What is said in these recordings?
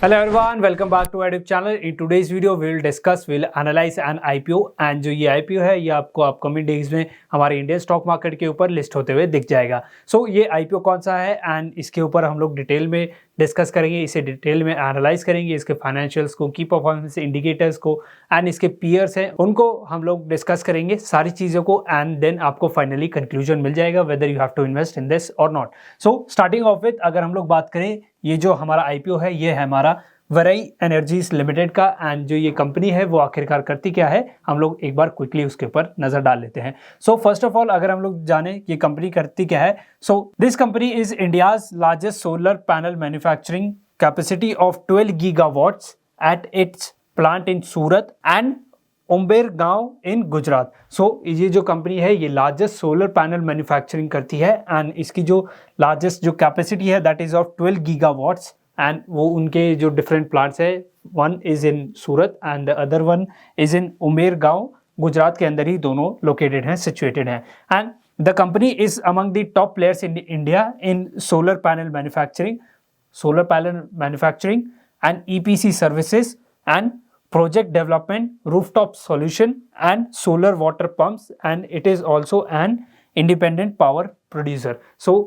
Hello everyone, welcome back to our YouTube channel. In today's video, we'll analyze an IPO and जो ये IPO है ये आपको upcoming days में हमारे इंडियन स्टॉक मार्केट के ऊपर लिस्ट होते हुए दिख जाएगा। ये IPO कौन सा है एंड इसके ऊपर हम लोग डिटेल में डिस्कस करेंगे, इसे डिटेल में एनालाइज करेंगे, इसके फाइनेंशियल्स को, की परफॉर्मेंस इंडिकेटर्स को एंड इसके पीयर्स हैं उनको हम लोग डिस्कस करेंगे सारी चीज़ों को एंड देन आपको फाइनली कंक्लूजन मिल जाएगा whether you have to invest in this और नॉट। स्टार्टिंग ऑफ विथ अगर हम लोग बात करें, ये जो हमारा IPO है ये है हमारा वरई एनर्जीज लिमिटेड का एंड जो ये कंपनी है वो आखिरकार करती क्या है, हम लोग एक बार क्विकली उसके ऊपर नजर डाल लेते हैं। फर्स्ट ऑफ ऑल अगर हम लोग जाने ये कंपनी करती क्या है, this company is India's largest solar panel manufacturing capacity of 12 gigawatts at its plant in Surat and Umbergaon in Gujarat. ये जो कंपनी है ये लार्जेस्ट सोलर पैनल मैन्युफैक्चरिंग करती है एंड इसकी जो लार्जेस्ट जो कैपेसिटी है that is of 12 gigawatts and वो उनके जो डिफरेंट प्लांट्स है, one is in Surat and the other one is in Umbergaon, Gujarat के अंदर ही दोनों लोकेटेड हैं, सिचुएटेड हैं। And the company is among the top players in India in solar panel manufacturing and EPC services and project development, rooftop solution and solar water pumps and it is also an independent power producer।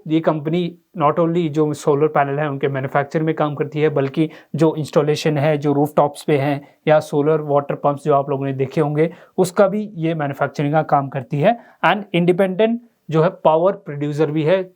ये company not only जो solar panel है उनके manufacture में काम करती है बल्कि जो इंस्टॉलेशन है जो रूफ टॉप्स पे हैं या सोलर वाटर पंप्स जो आप लोगों ने देखे होंगे उसका भी ये मैन्युफैक्चरिंग का काम करती है एंड इंडिपेंडेंट जो है पावर प्रोड्यूसर भी है।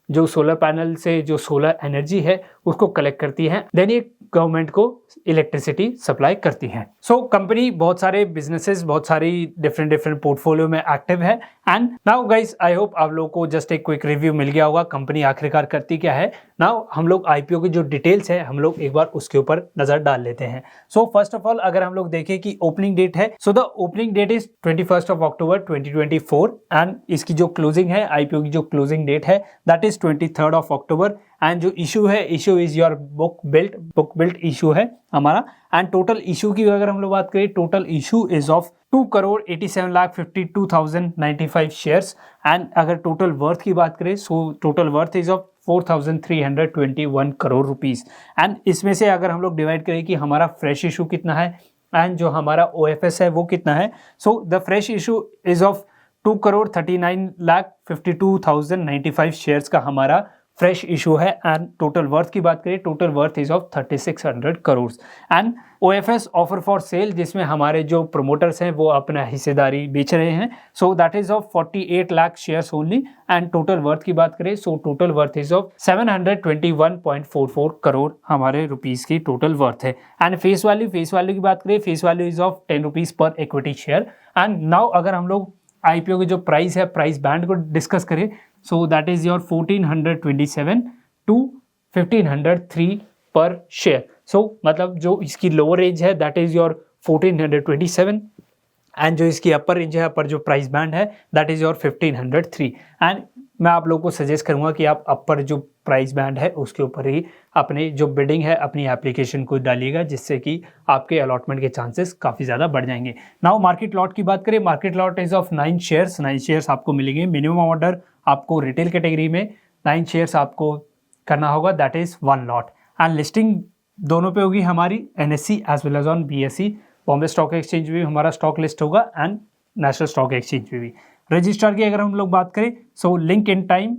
जो सोलर पैनल से जो सोलर एनर्जी है उसको कलेक्ट करती है, देन ये गवर्नमेंट को इलेक्ट्रिसिटी सप्लाई करती है। कंपनी बहुत सारे बिजनेसेस, बहुत सारी डिफरेंट पोर्टफोलियो में एक्टिव है and now guys I hope आप लोगों को जस्ट एक क्विक रिव्यू मिल गया होगा कंपनी आखिरकार करती क्या है। नाउ हम लोग IPO की जो डिटेल्स है हम लोग एक बार उसके ऊपर नजर डाल लेते हैं। फर्स्ट ऑफ ऑल अगर हम लोग देखें कि ओपनिंग डेट है, the opening date is 21 October 2024 and इसकी जो क्लोजिंग है IPO की जो क्लोजिंग डेट है दैट इज 23 अक्टूबर एंड जो इशू है, issue is your book built issue है हमारा एंड टोटल इशू की अगर हम लोग बात करें, total issue is of 2,87,52,095 shares and अगर टोटल वर्थ की बात करें total worth is of 4,321 crore rupees and इसमें से अगर हम लोग डिवाइड करें कि हमारा फ्रेश इशू कितना है एंड जो हमारा OFS है वो कितना है, the fresh issue is of 2,39,52,095 shares का हमारा फ्रेश इशू है एंड टोटल वर्थ की बात करें, total worth is of 3,600 crore and OFS offer for sale जिसमें हमारे जो प्रमोटर्स हैं वो अपना हिस्सेदारी बेच रहे हैं, that is of 48 lakh shares only and total worth की बात करें total worth is of 721.44 crore हमारे रुपीस की टोटल वर्थ है एंड फेस वैल्यू की बात करें, face value is of 10 rupees per equity share and now अगर हम लोग IPO की जो प्राइस है, प्राइस बैंड को डिस्कस करें, दैट इज योर 1427 to 1503 पर शेयर। मतलब जो इसकी लोअर रेंज है दैट इज योर 1427 एंड जो इसकी अपर रेंज है, अपर जो प्राइस बैंड है दैट इज योर 1503 एंड मैं आप लोगों को सजेस्ट करूंगा कि आप अपर जो प्राइस बैंड है उसके ऊपर ही अपने जो बिडिंग है अपनी एप्लीकेशन को डालिएगा जिससे कि आपके अलॉटमेंट के चांसेस काफ़ी ज़्यादा बढ़ जाएंगे। नाउ मार्केट लॉट की बात करें, market lot is of 9 shares आपको मिलेंगे। मिनिमम ऑर्डर आपको रिटेल कैटेगरी में 9 शेयर्स आपको करना होगा, that is 1 lot and listing दोनों पे होगी हमारी NSE as well as on BSE, Bombay stock exchange में भी हमारा स्टॉक लिस्ट होगा एंड नेशनल स्टॉक एक्सचेंज में भी। रजिस्ट्रार की अगर हम लोग बात करें Link In Time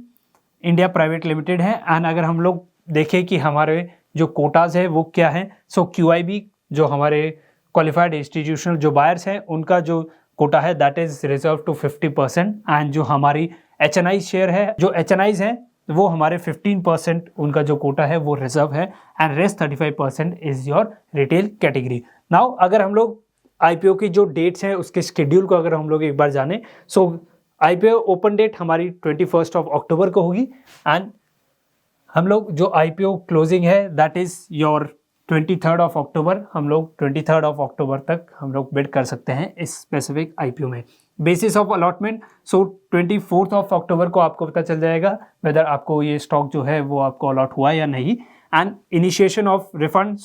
India Private Limited है एंड अगर हम लोग देखें कि हमारे जो कोटाज है वो क्या है, QIB जो हमारे क्वालिफाइड इंस्टीट्यूशनल जो बायर्स हैं उनका जो कोटा है that is reserve to 50% and जो हमारी HNI शेयर है, जो HNIs हैं वो हमारे 15% उनका जो कोटा है वो रिजर्व है and rest 35% is your retail category. Now अगर हम लोग IPO की जो डेट्स हैं उसके शेड्यूल को अगर हम लोग एक बार जाने, IPO ओपन डेट हमारी 21 अक्टूबर को होगी एंड हम लोग जो IPO क्लोजिंग है दैट इज योर 23 अक्टूबर। हम लोग 23 अक्टूबर तक हम लोग बिड कर सकते हैं इस स्पेसिफिक IPO में। बेसिस ऑफ अलॉटमेंट 24 अक्टूबर को आपको पता चल जाएगा वेदर आपको ये स्टॉक जो है वो आपको अलॉट हुआ या नहीं and initiation of refund,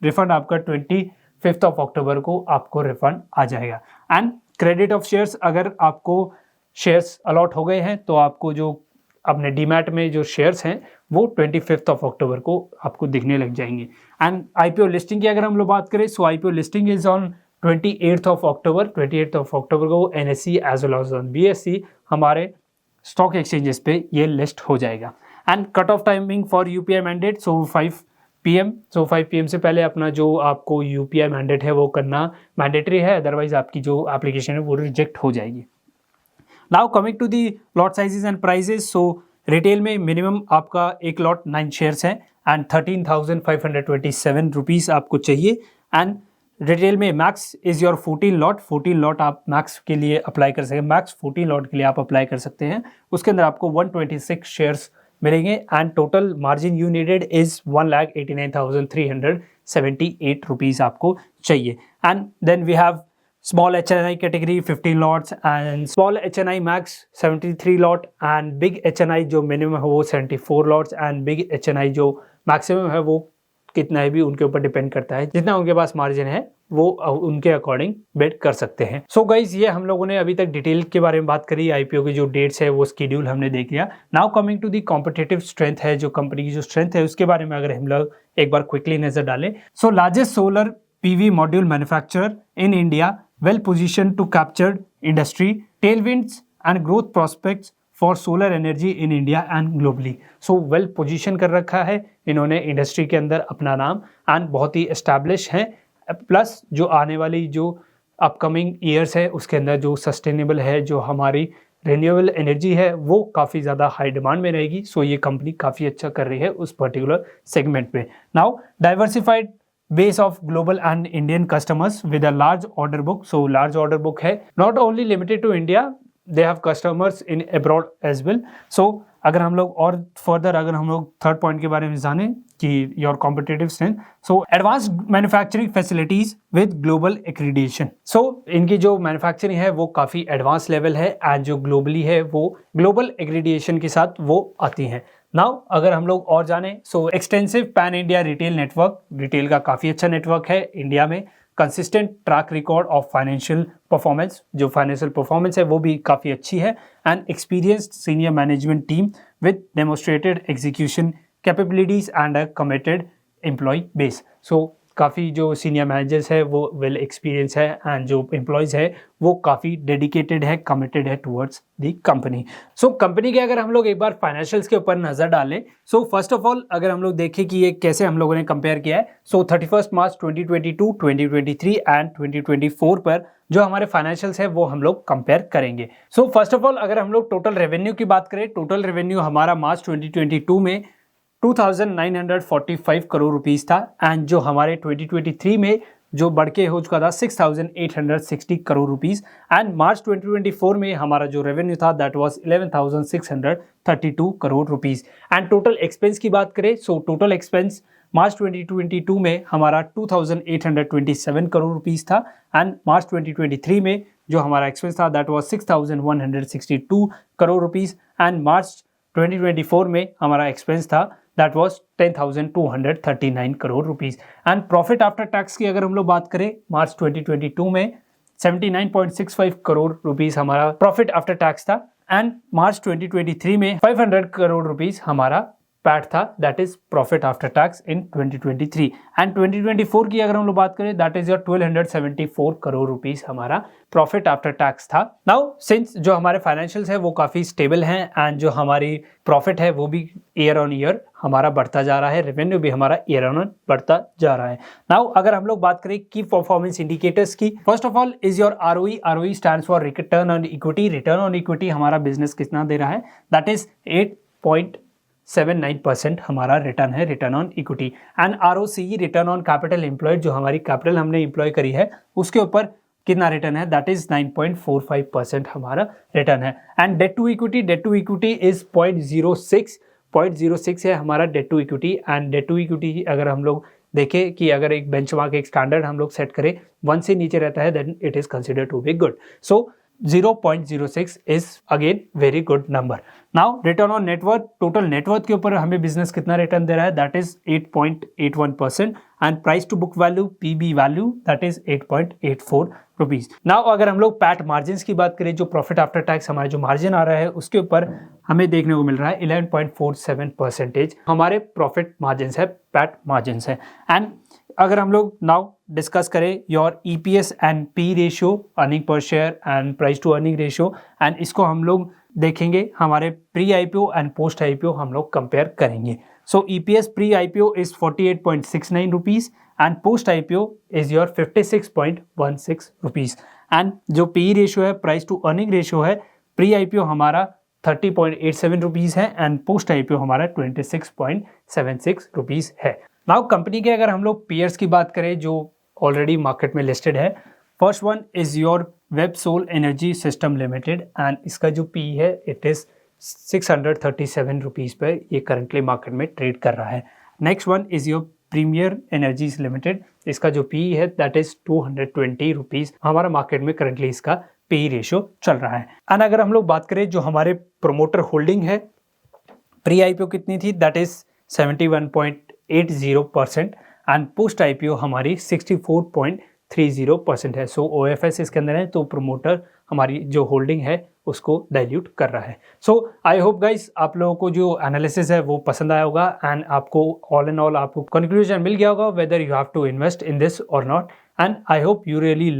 refund आपका 25 अक्टूबर को आपको रिफंड आ जाएगा एंड क्रेडिट ऑफ शेयर्स, अगर आपको शेयर्स अलॉट हो गए हैं तो आपको जो अपने डीमैट में जो शेयर्स हैं वो 25 अक्टूबर को आपको दिखने लग जाएंगे। एंड आईपीओ लिस्टिंग की अगर हम लोग बात करें, so IPO listing is on 28 October को NSC as well as on BSE हमारे स्टॉक एक्सचेंजेस पे ये लिस्ट हो जाएगा। And cut off timing for UPI mandate, so 5 PM, so 5 PM से पहले अपना जो आपको यूपीआई मैंडेट है वो करना मैंडेटरी है, अदरवाइज आपकी जो एप्लीकेशन है वो रिजेक्ट हो जाएगी। Now coming to the lot sizes and prices, so retail में मिनिमम आपका एक लॉट 9 शेयर्स है एंड 13,527 रुपीज़ आपको चाहिए। एंड रिटेल में मैक्स इज योर 14 लॉट आप मैक्स के लिए अप्लाई कर सकते हैं, मैक्स 14 लॉट के लिए आप अप्लाई कर सकते हैं। उसके अंदर आपको 126 शेयर्स मिलेंगे and total margin you needed is 1,89,378 rupees आपको चाहिए। And then we have small HNI category 15 lots and small HNI max 73 lot and big HNI जो मिनिमम है वो 74 लॉट्स एंड बिग HNI जो मैक्सिमम है वो कितना है भी उनके ऊपर डिपेंड करता है, जितना उनके पास मार्जिन है वो उनके अकॉर्डिंग बेट कर सकते हैं। सो गाइज ये हम लोगों ने अभी तक डिटेल के बारे में बात करी, आईपीओ की जो डेट्स है वो शेड्यूल हमने देख लिया। Now coming to the competitive strength है, जो कंपनी की जो स्ट्रेंथ है उसके बारे में अगर हम लोग एक बार क्विकली नजर डालें, so largest solar PV module manufacturer in India, well position to capture industry tailwinds and growth prospects for solar energy in India and globally. So well position कर रखा है इन्होंने इंडस्ट्री के अंदर अपना नाम एंड बहुत ही एस्टैब्लिश है, प्लस जो आने वाली जो अपकमिंग ईयर्स है उसके अंदर जो सस्टेनेबल है, जो हमारी रिन्यूएबल एनर्जी है वो काफ़ी ज़्यादा हाई डिमांड में रहेगी। सो ये कंपनी काफ़ी अच्छा कर रही है उस पर्टिकुलर सेगमेंट में। Now diversified base of global and Indian customers with a large order book, so large order book है, not only limited to India, they have customers in abroad as well। so अगर हम लोग और further अगर हम लोग third point के बारे में जाने कि your competitive strength, so advanced manufacturing facilities with global accreditation, so इनकी जो मैन्युफैक्चरिंग है वो काफ़ी एडवांस लेवल है एंड जो ग्लोबली है वो ग्लोबल एक्रीडिएशन के साथ वो आती हैं। नाउ अगर हम लोग और जाने, so extensive pan India retail network, retail का काफ़ी अच्छा नेटवर्क है इंडिया में, consistent track record of financial performance, जो फाइनेंशियल परफॉर्मेंस है वो भी काफ़ी अच्छी है, and experienced senior management team with demonstrated execution capabilities and a committed employee base. So काफ़ी जो सीनियर मैनेजर्स है वो वेल एक्सपीरियंस है एंड जो एम्प्लॉयज़ है वो काफ़ी डेडिकेटेड है, कमिटेड है towards the company. So company के अगर हम लोग एक बार फाइनेंशियल्स के ऊपर नज़र डालें, सो फर्स्ट ऑफ ऑल अगर हम लोग देखें कि ये कैसे हम लोगों ने कंपेयर किया है, सो 31 मार्च 2022, 2023 एंड 2024 पर जो हमारे फाइनेंशियल्स है वो हम लोग कंपेयर करेंगे। सो फर्स्ट ऑफ ऑल अगर हम लोग टोटल रेवेन्यू की बात करें, टोटल रेवेन्यू हमारा मार्च 2022 में 2,945 करोड़ रुपीस था एंड जो हमारे 2023 में जो बढ़ के हो चुका था 6,860 करोड़ रुपीस, एंड मार्च 2024 में हमारा जो रेवेन्यू था that was 11,632 crore rupees. And total expense की बात करें, सो टोटल एक्सपेंस मार्च 2022 में हमारा 2,827 करोड़ रुपीस था एंड मार्च 2023 में जो हमारा एक्सपेंस था that was 6,162 crore rupees, and March 2024 में हमारा एक्सपेंस था that was 10,239 crore rupees. And profit after tax की अगर हम लोग बात करें, मार्च 2022 में 79.65 करोड़ रुपीस हमारा प्रॉफिट आफ्टर टैक्स था एंड मार्च 2023 में 500 करोड़ रुपीस हमारा पैट था, that is profit after tax in 2023। And 2024 की अगर हम लोग बात करें that is your 1,274 crore rupees हमारा प्रॉफिट आफ्टर टैक्स था। नाउ सिंस जो हमारे फाइनेंशियल्स है वो काफ़ी स्टेबल हैं एंड जो हमारी प्रॉफिट है वो भी ईयर ऑन ईयर हमारा बढ़ता जा रहा है, रेवेन्यू भी हमारा ईयर ऑन बढ़ता जा रहा है। नाउ अगर हम लोग बात करें की परफॉर्मेंस इंडिकेटर्स की, first of all is your ROE, ROE stands for return on equity, return on equity हमारा बिजनेस कितना दे रहा है दैट इज 8.79% हमारा रिटर्न है, return on equity. And ROCE, return on capital employed, जो हमारी कैपिटल हमने एम्प्लॉय करी है उसके ऊपर कितना रिटर्न है दैट इज 9.45% हमारा रिटर्न है। And debt to equity, debt to equity is 0.06 है हमारा debt to equity. And debt to equity अगर हम लोग देखें कि अगर एक बेंचमार्क, एक स्टैंडर्ड हम लोग सेट करें 1 से नीचे रहता है then it is considered to be good. So 0.06 is again very good number. Now return on net worth, total net worth के ऊपर हमें बिजनेस कितना रिटर्न दे रहा है that is 8.81% and price to book value PB value that is 8.84 rupees. Now अगर हम लोग PAT margin की बात करें, जो प्रॉफिट आफ्टर टैक्स हमारा जो मार्जिन आ रहा है उसके ऊपर हमें देखने को मिल रहा है 11.47% हमारे प्रॉफिट मार्जिन है, पैट मार्जिन है। एंड अगर हम लोग नाउ डिस्कस करें your EPS and P ratio, earning per share and price to earning ratio, and इसको हम लोग देखेंगे हमारे pre IPO and post IPO हम लोग कंपेयर करेंगे। So EPS pre IPO is 48.69 rupees and post IPO is your 56.16 rupees. And जो PE ratio है, प्राइस टू अर्निंग रेशियो है, प्री IPO हमारा 30.87 रुपीज है एंड पोस्ट IPO हमारा 26.76 rupees है। नाउ कंपनी के अगर हम लोग पीयर्स की बात करें जो ऑलरेडी मार्केट में लिस्टेड है, first one is your Websol energy system limited and इसका जो PE है इट इज 637 रुपीज पर ये करंटली मार्केट में ट्रेड कर रहा है। Next one is your Premier Energies Limited, इसका जो PE है दैट इज 220 रुपीज, हमारा मार्केट में करंटली इसका PE रेशियो चल रहा है। एंड अगर हम लोग बात करें जो हमारे प्रोमोटर होल्डिंग है, प्री IPO कितनी थी, that is 71.80% and post IPO हमारी 64.30% है। सो OFS इसके अंदर है, तो प्रोमोटर हमारी जो होल्डिंग है उसको डाइल्यूट कर रहा है। सो आई होप गाइस आप लोगों को जो एनालिसिस है वो पसंद आया होगा एंड आपको ऑल इन ऑल आपको कंक्लूजन मिल गया होगा whether you have to invest in this और not. And I hope you really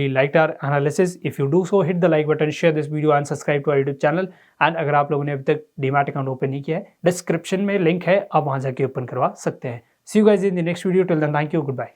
liked our analysis. If you do so, hit the like button, share this video and subscribe to our YouTube channel. And अगर आप लोगों ने अभी तक demat account open नहीं किया है, डिस्क्रिप्शन में लिंक है, आप वहां जाके ओपन करवा सकते हैं। See you guys in the next video. Till then, thank you. Goodbye.